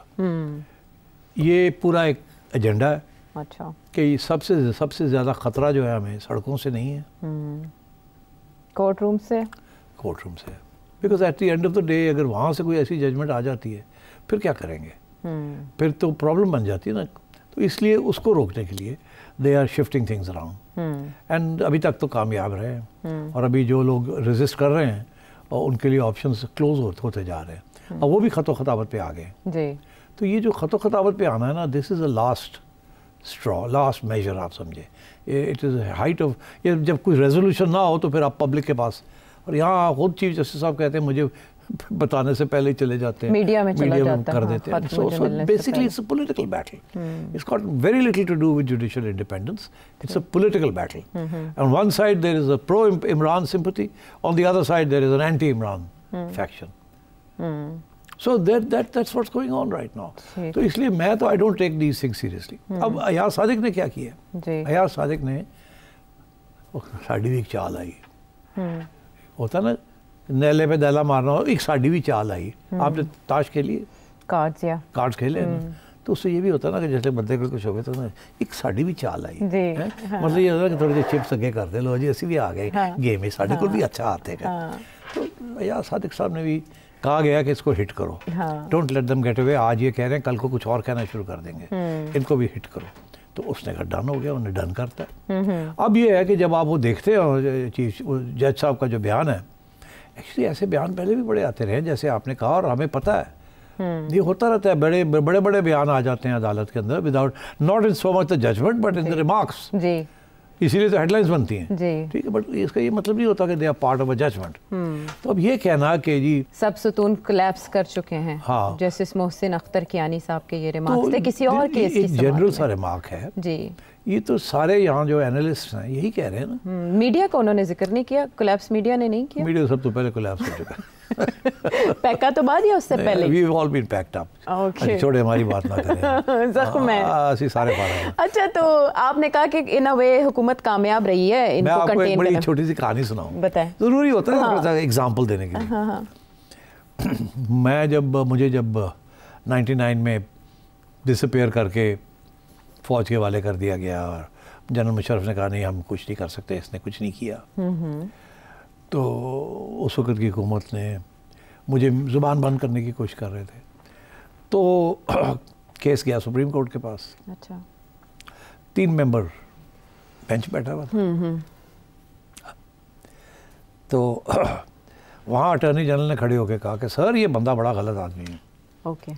یہ پورا ایک ایجنڈا ہے. اچھا، کہ یہ سب سے زیادہ خطرہ جو ہے ہمیں سڑکوں سے نہیں ہے، کورٹ روم سے. کورٹ روم سے. Because at the end of the day اگر وہاں سے کوئی ایسی ججمنٹ آ جاتی ہے پھر کیا کریں گے، پھر تو پرابلم بن جاتی ہے نا. تو اس لیے اس کو روکنے کے لیے they are shifting things around, and ابھی تک تو کامیاب رہے ہیں. اور ابھی جو لوگ ریزسٹ کر رہے ہیں اور ان کے لیے آپشنز کلوز ہوتے جا رہے ہیں، اور وہ بھی خط و خطابت پہ آ گئے. جی، تو یہ جو خط و خطابت پہ آنا ہے نا، دس از اے لاسٹ اسٹرا، لاسٹ میجر آپ سمجھے. اٹ از ہائٹ آف، جب کوئی ریزولوشن نہ ہو تو پھر آپ پبلک کے پاس، اور یہاں خود چیف جسٹس صاحب کہتے ہیں مجھے بتانے سے پہلے ہی چلے جاتے ہیں، میڈیا میں کر دیتے ہیں. So basically it's a political battle. It's got very little to do with judicial independence. It's a political battle. On one side there is a pro Imran sympathy, on the other side there is an anti Imran faction. So that's what's going on right now. تو اس لیے میں تو I don't take these things seriously. اب ایاز صادق نے کیا کیا؟ ایاز صادق نے ساڑی بھی ایک چال آئی، ہوتا نا نیلے پہ دیلا مارنا ہو، ایک ساڑی بھی چال آئی. آپ نے تاش کھیلی ہے؟ کارڈز کھیلے نا، تو اس سے یہ بھی ہوتا نا کہ جیسے بندے کو کچھ ہو گیا تو ایک ساڑی بھی چال آئی. مطلب یہ ہوتا ہے کہ تھوڑے سے چپس اگے کر دے، لو جی اسی بھی آ گئے گیم میں، ساڑے کو بھی اچھا آتے گا. تو ایاز صادق صاحب نے بھی کہا گیا کہ اس کو ہٹ کرو، don't let them get away. آج یہ کہہ رہے ہیں کل کو کچھ اور کہنا شروع کر دیں گے، ان کو بھی ہٹ کرو. تو اس نے کہا ڈن ہو گیا، انہیں ڈن کرتا ہے. اب یہ ہے کہ جب آپ وہ دیکھتے ہو چیف جج صاحب کا جو بیان ہے، ایکچولی ایسے بیان پہلے بھی بڑے آتے رہے جیسے آپ نے کہا، اور ہمیں پتہ ہے یہ ہوتا رہتا ہے. بڑے بڑے بیان آ جاتے ہیں عدالت کے اندر without not in so much the judgement but in the remarks. اسی لیے تو ہیڈ لائنز بنتی ہیں، ٹھیک ہے، بٹ اس کا یہ مطلب نہیں ہوتا کہ they are part of a judgement. تو اب یہ کہنا کہ جی سب ستون کولیپس کر چکے ہیں، جسٹس محسن اختر کیانی صاحب کے یہ ریمارکس تھے کسی اور کیس کی سماعت میں. جنرل سا ریمارک ہے جی. یہ تو سارے یہاں جو اینالسٹ ہیں یہی کہہ رہے ہیں نا. میڈیا کا انہوں نے ذکر نہیں کیا، کولیپس میڈیا نے نہیں کیا. میڈیا سب تو پہلے کولیپس ہو چکا ہے. پیکا تو بعد یا اس سے پہلے؟ we've all been packed up. چھوڑے ہماری بات نہ کریں، زخم ہے اسی سارے پا رہے ہیں. اچھا، تو آپ نے کہا کہ ان اے وے حکومت کامیاب رہی ہے ان کو کنٹین کرنے. میں آپ کو ایک بڑی چھوٹی سی کہانی سناؤں، بتائیں. ضروری ہوتا ہے ایگزامپل دینے کے لیے. میں مجھے جب 99 میں ڈس اپیئر کر کے فوج کے حوالے کر دیا گیا اور جنرل مشرف نے کہا نہیں ہم کچھ نہیں کر سکتے، اس نے کچھ نہیں کیا، تو اس وقت کی حکومت نے مجھے زبان بند کرنے کی کوشش کر رہے تھے. تو کیس گیا سپریم کورٹ کے پاس. اچھا. 3 ممبر بینچ بیٹھا ہوا تھا. تو وہاں اٹارنی جنرل نے کھڑے ہو کے کہا کہ سر یہ بندہ بڑا غلط آدمی ہے. اوکے.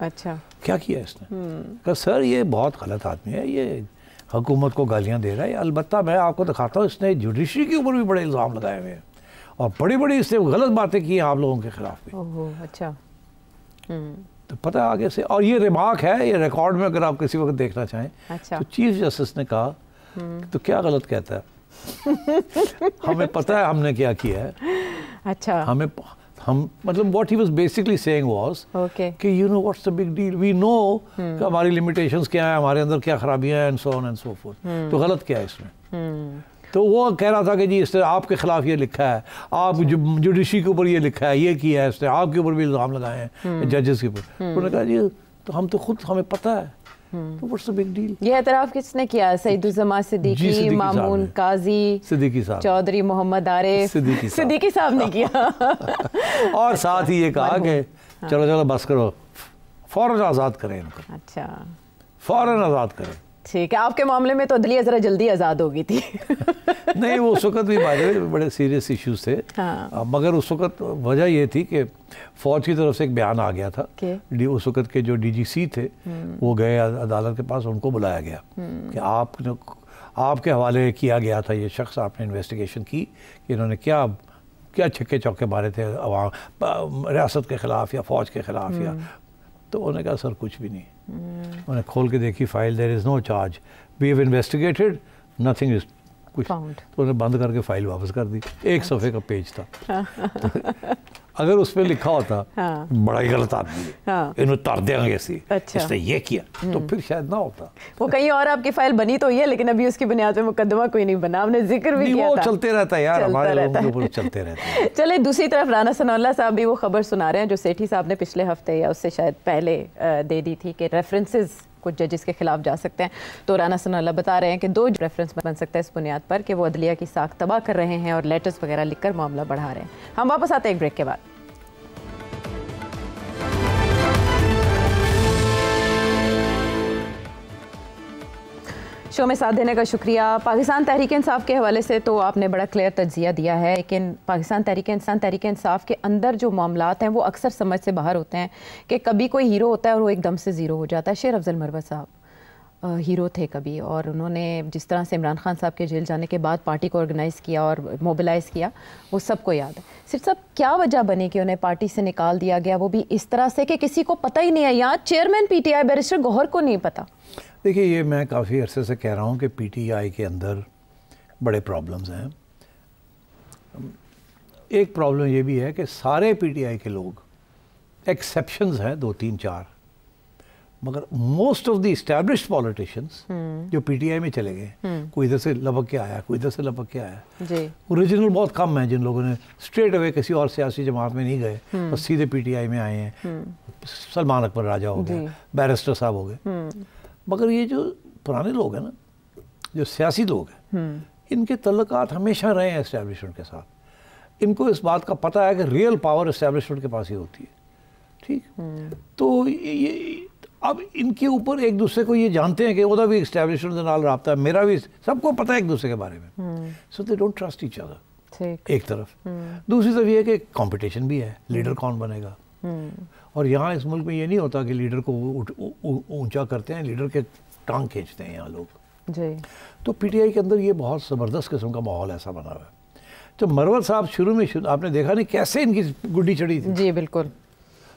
اچھا کیا کیا اس نے؟ کہا سر یہ بہت غلط آدمی ہے، یہ حکومت کو گالیاں دے رہا ہے. البتہ میں آپ کو دکھاتا ہوں اس نے جوڈیشری کے اوپر بھی بڑے الزام لگائے ہوئے ہیں اور بڑی بڑی اس نے غلط باتیں کی ہیں آپ لوگوں کے خلاف بھی. اچھا. تو پتہ آگے سے، اور یہ ریمارک ہے، یہ ریکارڈ میں اگر آپ کسی وقت دیکھنا چاہیں تو چیف جسٹس نے کہا تو کیا غلط کہتا ہے، ہمیں پتہ ہے ہم نے کیا کیا ہے. اچھا. ہم مطلب what he was basically saying was کہ you know what's the big deal, we know کہ ہماری لمیٹیشنز کیا ہیں، ہمارے اندر کیا خرابیاں ہیں، and so on and so forth. تو غلط کیا ہے اس میں؟ تو وہ کہہ رہا تھا کہ جی اس نے آپ کے خلاف یہ لکھا ہے، آپ جوڈیشری کے اوپر یہ لکھا ہے، یہ کیا ہے اس نے، آپ کے اوپر بھی الزام لگائے ہیں ججز کے اوپر. انہوں نے کہا جی تو ہم تو خود ہمیں پتہ ہے. تو what's the big deal؟ یہ اعتراف کس نے کیا؟ سعید الزمان صدیقی، مامون قاضی، صدیقی صاحب، چودھری محمد عارف، صدیقی صاحب نے کیا. اور ساتھ ہی یہ کہا کہ چلو بس کرو، فوراً آزاد کریں ان کو. اچھا. فوراً آزاد کریں. ٹھیک ہے. آپ کے معاملے میں تو عدلیہ ذرا جلدی آزاد ہو گئی تھی. نہیں، وہ اس وقت بھی بڑے سیریس ایشوز تھے، مگر اس وقت وجہ یہ تھی کہ فوج کی طرف سے ایک بیان آ گیا تھا. اس وقت کے جو ڈی جی سی تھے وہ گئے عدالت کے پاس، ان کو بلایا گیا کہ آپ کے حوالے کیا گیا تھا یہ شخص، آپ نے انویسٹیگیشن کی کہ انہوں نے کیا کیا چھکے چوکے مارے تھے عوام ریاست کے خلاف یا فوج کے خلاف یا تو انہوں نے کہا سر کچھ بھی نہیں. انہوں نے کھول کے دیکھی file, there is no charge, we have investigated, nothing is کچھ. تو انہوں نے بند کر کے فائل واپس کر دی. 1 صفحے کا پیج تھا. اگر اس پہ لکھا ہوتا بڑا ہی غلط آدمی ہے, انہوں تار دیں گے اس نے یہ کیا, تو پھر شاید نہ ہوتا. وہ کہیں اور آپ کی فائل بنی تو یہ, لیکن ابھی اس کی بنیاد پہ مقدمہ کوئی نہیں بنا. آپ نے ذکر بھی کیا وہ تھا, چلتے رہتا ہے یار, ہمارے لوگوں کے اوپر چلتے رہتا ہے. چلے دوسری طرف رانا ثناء اللہ صاحب بھی وہ خبر سنا رہے ہیں جو سیٹھی صاحب نے پچھلے ہفتے یا اس سے شاید پہلے دے دی تھی کہ ریفرنسز کچھ ججز کے خلاف جا سکتے ہیں. تو رانا ثناء اللہ بتا رہے ہیں کہ 2 ریفرنس بن سکتا ہے اس بنیاد پر کہ وہ عدلیہ کی ساکھ تباہ کر رہے ہیں اور لیٹرز وغیرہ لکھ کر معاملہ بڑھا رہے ہیں. ہم واپس آتے ہیں ایک بریک کے بعد. شو میں ساتھ دینے کا شکریہ. پاکستان تحریک انصاف کے حوالے سے تو آپ نے بڑا کلیئر تجزیہ دیا ہے, لیکن پاکستان تحریک انصاف کے اندر جو معاملات ہیں وہ اکثر سمجھ سے باہر ہوتے ہیں کہ کبھی کوئی ہیرو ہوتا ہے اور وہ ایک دم سے زیرو ہو جاتا ہے. شیر افضل مروت صاحب ہیرو تھے کبھی, اور انہوں نے جس طرح سے عمران خان صاحب کے جیل جانے کے بعد پارٹی کو آرگنائز کیا اور موبلائز کیا, وہ سب کو یاد ہے. صرف صاحب کیا وجہ بنی کہ انہیں پارٹی سے نکال دیا گیا, وہ بھی اس طرح سے کہ کسی کو پتہ ہی نہیں ہے. یہاں chairman P T I barrister Gohar کو نہیں پتہ. دیکھیے یہ میں کافی عرصے سے کہہ رہا ہوں کہ پی ٹی آئی کے اندر بڑے پرابلمز ہیں. ایک پرابلم یہ بھی ہے کہ سارے پی ٹی آئی کے لوگ, ایکسیپشنز ہیں 2-3-4, مگر most of the established politicians جو پی ٹی آئی میں چلے گئے, کوئی ادھر سے لپک کے آیا, کوئی ادھر سے لپک کے آیا. اوریجنل بہت کم ہیں جن لوگوں نے اسٹریٹ اوے کسی اور سیاسی جماعت میں نہیں گئے, بس سیدھے پی ٹی آئی میں آئے ہیں. سلمان اکبر راجہ ہو گئے, بیرسٹر صاحب ہو گئے. مگر یہ جو پرانے لوگ ہیں نا, جو سیاسی لوگ ہیں, ان کے تعلقات ہمیشہ رہے ہیں اسٹیبلشمنٹ کے ساتھ. ان کو اس بات کا پتہ ہے کہ ریئل پاور اسٹیبلشمنٹ کے پاس ہی ہوتی ہے. ٹھیک, تو یہ اب ان کے اوپر ایک دوسرے کو یہ جانتے ہیں کہ وہ بھی اسٹیبلشمنٹ کے نال رابطہ ہے, میرا بھی, سب کو پتہ ہے ایک دوسرے کے بارے میں. So they don't trust each other, ایک طرف. دوسری طرف یہ ہے کہ کمپٹیشن بھی ہے, لیڈر کون بنے گا. اور یہاں اس ملک میں یہ نہیں ہوتا کہ لیڈر کو اونچا کرتے ہیں, لیڈر کے ٹانگ کھینچتے ہیں یہاں لوگ. تو پی ٹی آئی کے اندر یہ بہت زبردست قسم کا ماحول ایسا بنا ہوا ہے. تو مروت صاحب شروع میں آپ نے دیکھا نہیں کیسے ان کی گڈی چڑھی تھی. جی بالکل.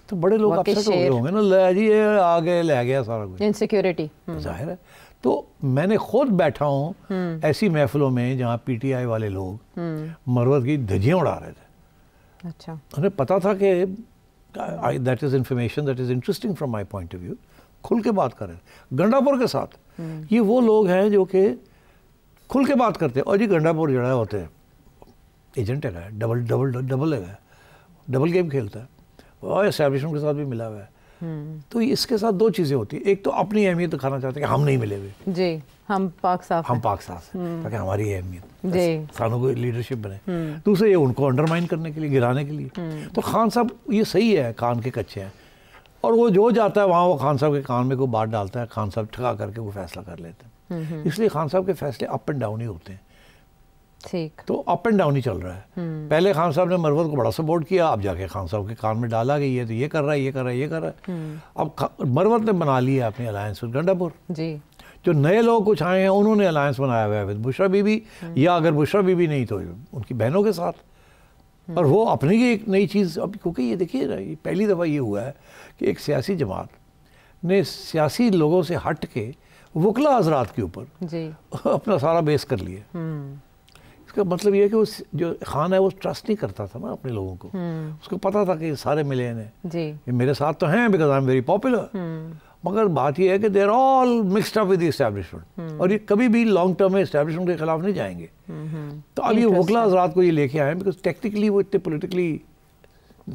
تو بڑے لوگ اپسٹ ہو گئے ہوں گے نا, لے جی آگے لے گیا سارا کچھ, انسیکیورٹی ظاہر ہے. تو میں نے خود بیٹھا ہوں ایسی محفلوں میں جہاں پی ٹی آئی والے لوگ مروت کی دھجیاں اڑا رہے تھے. اچھا, انہیں پتا تھا کہ that is information that is interesting from my point of view. کھل کے بات کر رہے ہیں گنڈاپور کے ساتھ. یہ وہ لوگ ہیں جو کہ کھل کے بات کرتے ہیں. اور جی گنڈاپور جو ہے ہوتے ہیں ایجنٹ ہے, ڈبل گیم کھیلتا ہے, اور اسٹیبلشمنٹ کے ساتھ بھی ملا ہوا ہے. تو اس کے ساتھ 2 چیزیں ہوتی ہیں. ایک تو اپنی اہمیت دکھانا چاہتے ہیں کہ ہم نہیں ملے ہوئے, جی ہم پاک صاف ہیں تاکہ ہماری اہمیت خانوں کو لیڈرشپ بنے. دوسرے یہ ان کو انڈرمائن کرنے کے لیے, گرانے کے لیے. تو خان صاحب یہ صحیح ہے, کان کے کچے ہیں, اور وہ جو جاتا ہے وہاں وہ خان صاحب کے کان میں کوئی بات ڈالتا ہے, خان صاحب ٹھگا کر کے وہ فیصلہ کر لیتے ہیں. اس لیے خان صاحب کے فیصلے اپ اینڈ ڈاؤن ہی ہوتے ہیں. تو اپ اینڈ ڈاؤن ہی چل رہا ہے. پہلے خان صاحب نے مروت کو بڑا سپورٹ کیا, اب جا کے خان صاحب کے کان میں ڈالا کہ یہ تو یہ کر رہا ہے, یہ کر رہا ہے, یہ کر رہا ہے. اب مروت نے بنا لی ہے اپنی الائنس ود گنڈاپور. جی جو نئے لوگ کچھ آئے ہیں انہوں نے الائنس بنایا ہوا ہے ود بشرا بی بی, یا اگر بشرا بی بی نہیں تو ان کی بہنوں کے ساتھ. اور وہ اپنی ایک نئی چیز, اب کیونکہ یہ دیکھیے نا, یہ پہلی دفعہ یہ ہوا ہے کہ ایک سیاسی جماعت نے سیاسی لوگوں سے ہٹ کے وکلا حضرات کے اوپر اپنا سارا بیس کر لیا. اس کا مطلب یہ ہے کہ جو خان ہے وہ ٹرسٹ نہیں کرتا تھا نا اپنے لوگوں کو. اس کو پتا تھا کہ یہ سارے ملے ہیں, یہ میرے ساتھ تو ہیں because I am very popular. مگر بات یہ ہے کہ they are all mixed up with the establishment, اور یہ کبھی بھی لانگ ٹرم میں اسٹیبلشمنٹ کے خلاف نہیں جائیں گے. تو اب یہ وکلا حضرات کو یہ لے کے آئے ہیں بیکاز ٹیکنیکلی وہ اتنے پولیٹیکلی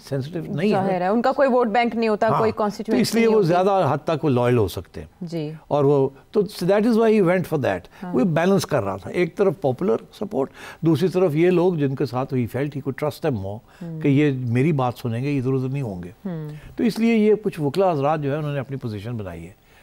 سینسٹیو نہیں ہے, ان کا کوئی ووٹ بینک نہیں ہوتا, کوئی کانسٹیٹوئنسی, اس لیے وہ زیادہ حد تک لائل ہو سکتے ہیں. جی, اور وہ تو that is why he went for that. وہ بیلنس کر رہا تھا, ایک طرف پاپولر سپورٹ, دوسری طرف یہ لوگ جن کے ساتھ ہی فیلٹ ہی کوئی ٹرسٹ دیم مور کہ یہ میری بات سنیں گے, ادھر ادھر نہیں ہوں گے. تو اس لیے یہ کچھ وکلا حضرات جو ہے انہوں نے اپنی پوزیشن بنائی ہے.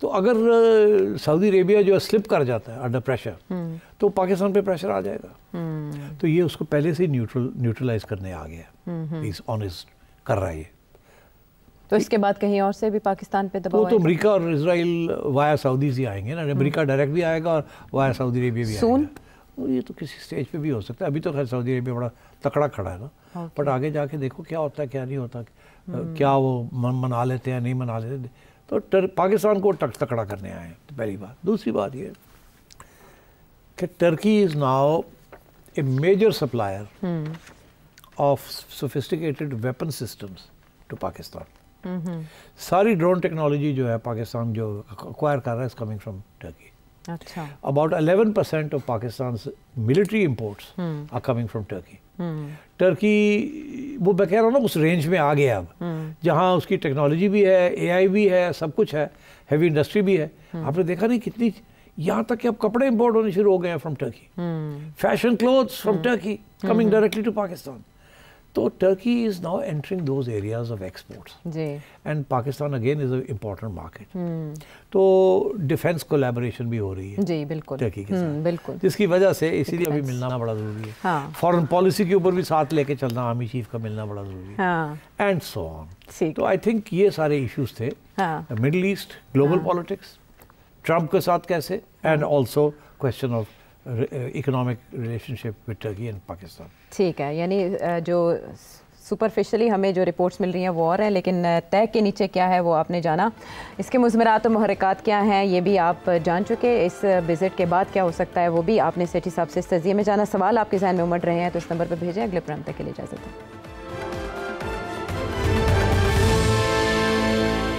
تو اگر سعودی عربیہ جو ہے سلپ کر جاتا ہے انڈر پریشر تو پاکستان پہ پریشر آ جائے گا. تو یہ اس کو پہلے سے نیوٹرلائز کرنے آ گیا, از آنیسٹ کر رہا ہے یہ. تو اس کے بعد کہیں اور سے بھی پاکستان پہ دباؤ؟ وہ تو امریکہ اور اسرائیل وایا سعودی سے آئیں گے نا. امریکہ ڈائریکٹ بھی آئے گا اور وایا سعودی عربیہ بھی آئے گا. یہ تو کسی سٹیج پہ بھی ہو سکتا ہے. ابھی تو خیر سعودی عربیہ بڑا تکڑا کھڑا ہے نا, بٹ آگے جا کے دیکھو کیا ہوتا ہے کیا نہیں ہوتا, کیا وہ منا لیتے ہیں نہیں منا لیتے. تو پاکستان کو تکڑا کرنے آئے ہیں, پہلی بات. دوسری بات یہ کہ Turkey is now a major supplier of sophisticated weapon systems to Pakistan. ساری ڈرون ٹیکنالوجی جو ہے پاکستان جو اکوائر کر رہا ہے از کمنگ فرام ٹرکی. اچھا. اباؤٹ 11% آف پاکستان's military imports are coming from Turkey. Turkey وہ میں کہہ رہا ہوں نا اس رینج میں آ گیا اب, جہاں اس کی ٹیکنالوجی بھی ہے, اے آئی بھی ہے, سب کچھ ہے, ہیوی انڈسٹری بھی ہے. آپ نے دیکھا نہیں کتنی, یہاں تک کہ اب کپڑے امپورٹ ہونے شروع ہو گئے ہیں from Turkey, fashion clothes from Turkey coming directly to Pakistan. تو Turkey is now entering those areas of exports and Pakistan again is a important market. تو ڈیفینس کولیبوریشن بھی ہو رہی ہے جی بالکل ٹرکی کے ساتھ, بالکل, جس کی وجہ سے اسی لیے ابھی ملنا بڑا ضروری ہے. فارن پالیسی کے اوپر بھی ساتھ لے کے چلنا, آرمی چیف کا ملنا بڑا ضروری ہے, اینڈ سو آن. تو آئی تھنک یہ سارے ایشوز تھے, Middle East, global politics, Trump کے ساتھ کیسے, and also question of economic relationship with Turkey and Pakistan. ٹھیک ہے, یعنی جو سپرفیشلی ہمیں جو رپورٹس مل رہی ہیں وہ اور ہیں, لیکن طے کے نیچے کیا ہے وہ آپ نے جانا. اس کے مضمرات و محرکات کیا ہیں یہ بھی آپ جان چکے. اس وزٹ کے بعد کیا ہو سکتا ہے وہ بھی آپ نے سیٹھی صاحب سے اس تجزیے میں جانا. سوال آپ کے ذہن میں امڑ رہے ہیں تو اس نمبر پہ بھیجیں. اگلے پروگرام تک کے لیے اجازت ہے.